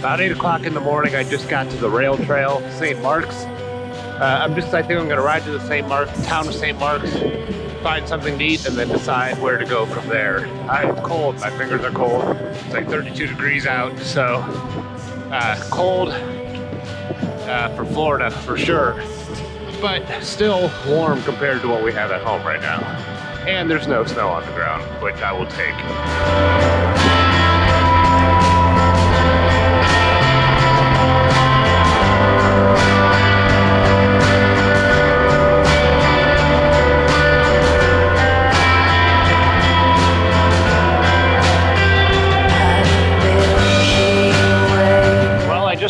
About 8 o'clock in the morning, I just got to the rail trail, St. Mark's. I think I'm gonna ride to the town of St. Mark's, find something to eat, and then decide where to go from there. It's cold, my fingers are cold. It's like 32 degrees out, so cold for Florida for sure, but still warm compared to what we have at home right now. And there's no snow on the ground, which I will take.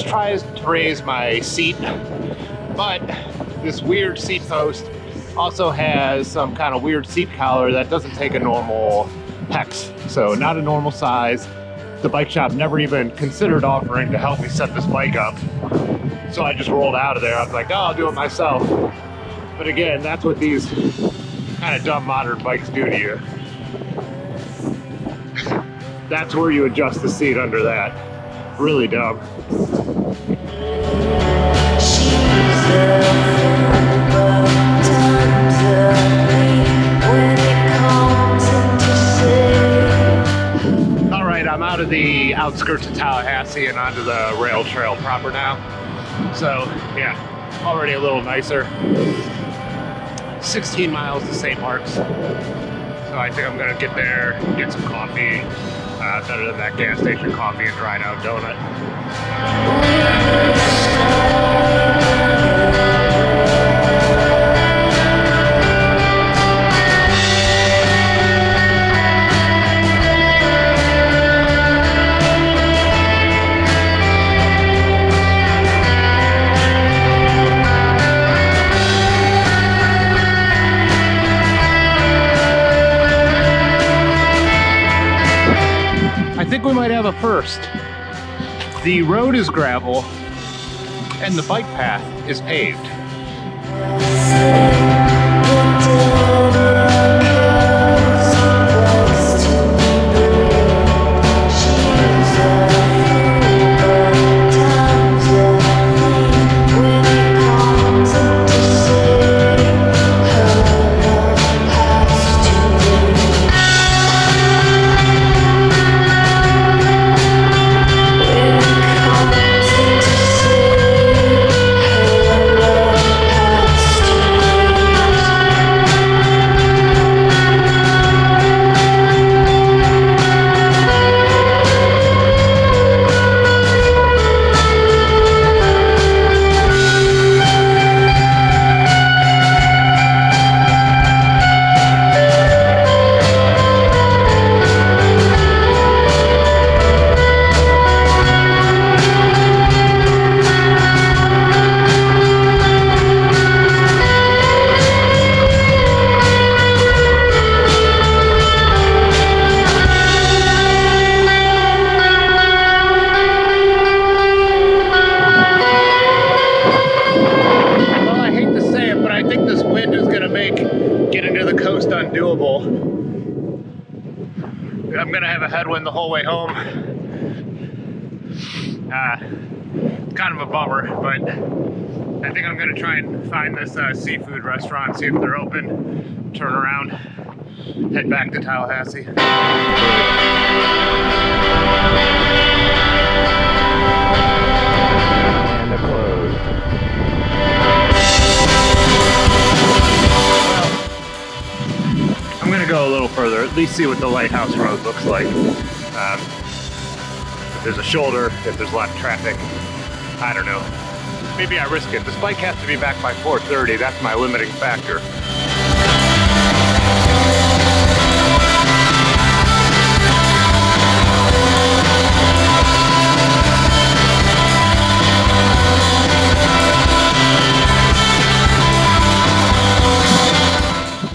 Tries to raise my seat, but this weird seat post also has some kind of weird seat collar that doesn't take a normal hex, so not a normal size. The bike shop never even considered offering to help me set this bike up, so I just rolled out of there. I was like, oh, I'll do it myself. But again, that's what these kind of dumb modern bikes do to you. That's where you adjust the seat under that. Really dumb. Alright, I'm out of the outskirts of Tallahassee and onto the rail trail proper now. So yeah, already a little nicer. 16 miles to St. Mark's. So I think I'm gonna get there, get some coffee. Better than that gas station coffee and dried out donut. I think we might have a first. The road is gravel and the bike path is paved. Undoable. I'm gonna have a headwind the whole way home. It's kind of a bummer, but I think I'm gonna try and find this seafood restaurant, see if they're open, turn around, head back to Tallahassee. And they're closed. I'm gonna go a little further, at least see what the Lighthouse Road looks like. If there's a shoulder, if there's less traffic, I don't know. Maybe I risk it. This bike has to be back by 4:30, that's my limiting factor.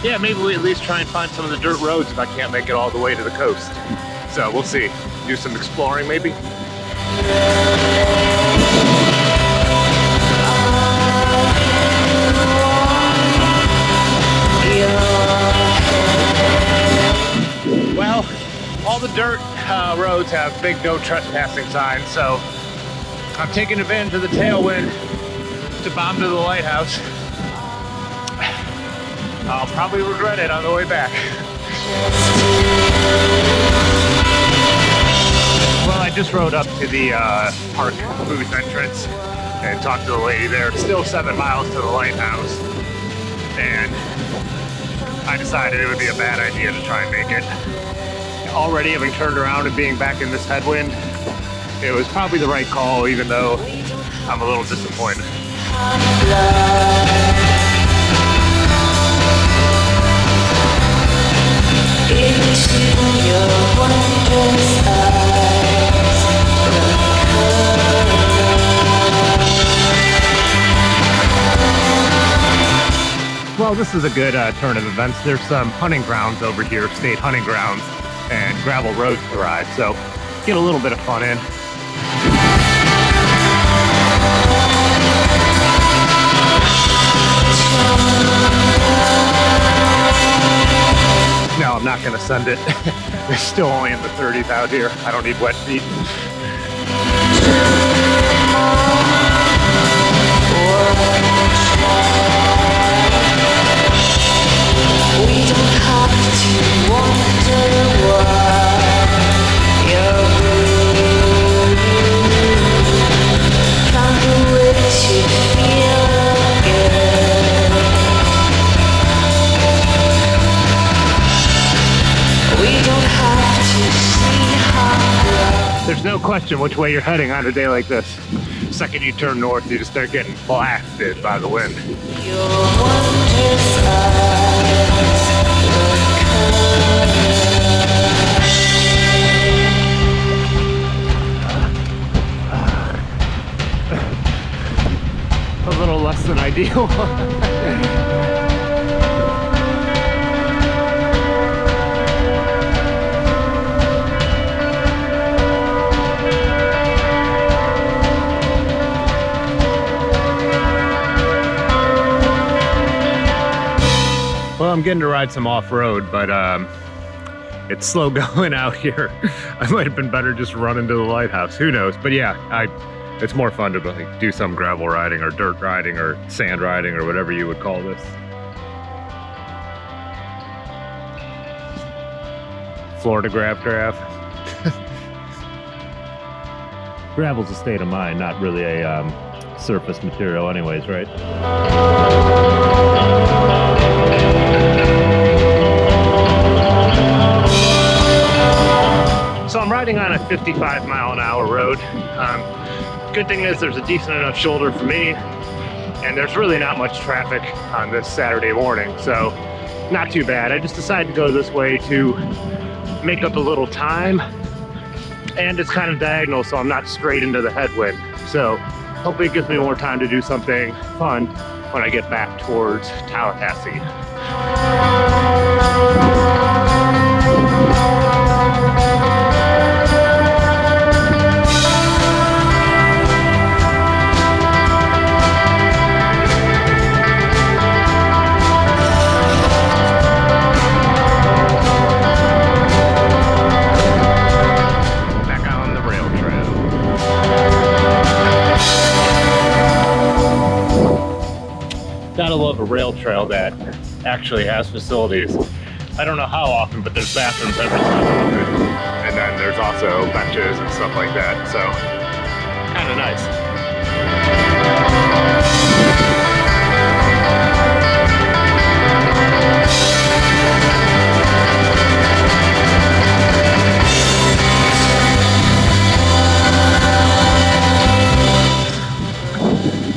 Yeah, maybe we at least try and find some of the dirt roads if I can't make it all the way to the coast. So we'll see. Do some exploring maybe. Well, all the dirt roads have big no trespassing signs, so I'm taking advantage of the tailwind to bomb to the lighthouse. I'll probably regret it on the way back. Well, I just rode up to the park booth entrance and talked to the lady there. It's still 7 miles to the lighthouse, and I decided it would be a bad idea to try and make it. Already having turned around and being back in this headwind, it was probably the right call, even though I'm a little disappointed. Well, this is a good turn of events. There's some hunting grounds over here, state hunting grounds, and gravel roads to ride, so get a little bit of fun in. No, I'm not gonna send it. It's still only in the 30s out here. I don't need wet feet. We don't have to wonder why you're blue. Found a way to feel good. We don't have to see how. There's no question which way you're heading on a day like this. The second you turn north, you just start getting blasted by the wind. Your wondrous eyes a little less than ideal. Well, I'm getting to ride some off-road, but it's slow going out here. I might have been better just running to the lighthouse. Who knows? But yeah, it's more fun to like do some gravel riding or dirt riding or sand riding or whatever you would call this. Florida grab. Gravel's a state of mind, not really a surface material anyways, right? So I'm riding on a 55-mile-an-hour road. Good thing is there's a decent enough shoulder for me, and there's really not much traffic on this Saturday morning, so not too bad. I just decided to go this way to make up a little time, and it's kind of diagonal, so I'm not straight into the headwind. So hopefully it gives me more time to do something fun when I get back towards Tallahassee. Gotta love a rail trail that actually has facilities. I don't know how often, but there's bathrooms every so often. And then there's also benches and stuff like that, so kind of nice.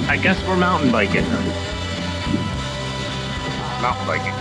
I guess we're mountain biking. Mountain biking.